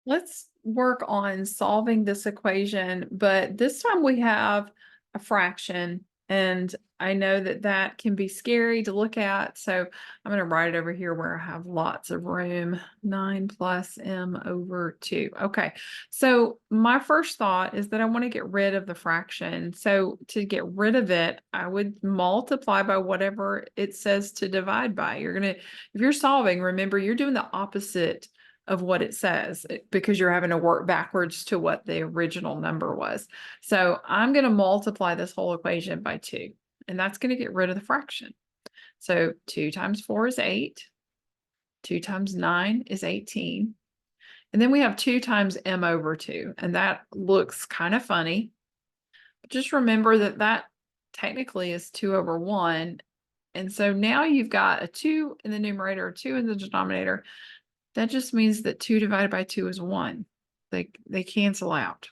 Let's work on solving this equation, but this time we have a fraction, and I know that that can be scary to look at, so I'm going to write it over here where I have lots of room. 9 plus m over 2. Okay, so my first thought is that I want to get rid of the fraction. So to get rid of it, I would multiply by whatever it says to divide by. If you're solving, remember you're doing the opposite of what it says because you're having to work backwards to what the original number was. So I'm going to multiply this whole equation by 2, and that's going to get rid of the fraction. So 2 times 4 is 8. 2 times 9 is 18. And then we have 2 times m over 2, and that looks kind of funny. But just remember that that technically is 2 over 1. And so now you've got a 2 in the numerator, a 2 in the denominator. That just means that 2 divided by 2 is 1. They cancel out.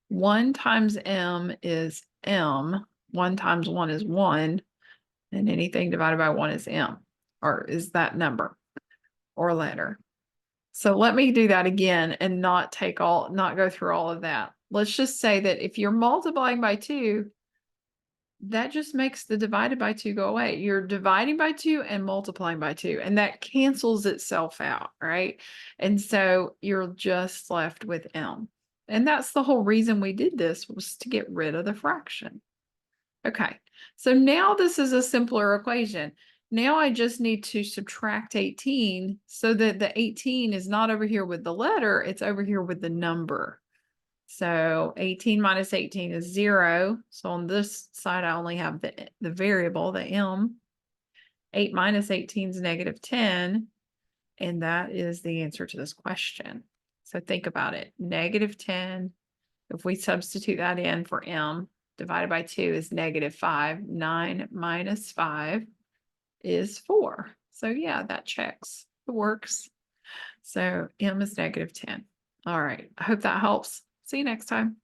1 times m is m. 1 times 1 is 1. And anything divided by 1 is m, or is that number or letter. So let me do that again and not go through all of that. Let's just say that if you're multiplying by 2, that just makes the divided by 2 go away. You're dividing by 2 and multiplying by 2, and that cancels itself out, right? And so you're just left with m. And that's the whole reason we did this, was to get rid of the fraction. Okay, so now this is a simpler equation. Now I just need to subtract 18 so that the 18 is not over here with the letter, it's over here with the number. So 18 minus 18 is 0. So on this side, I only have the variable, the m. 8 minus 18 is negative 10. And that is the answer to this question. So think about it. Negative 10, if we substitute that in for m, divided by 2 is negative 5. 9 minus 5 is 4. So yeah, that checks. It works. So m is negative 10. All right. I hope that helps. See you next time.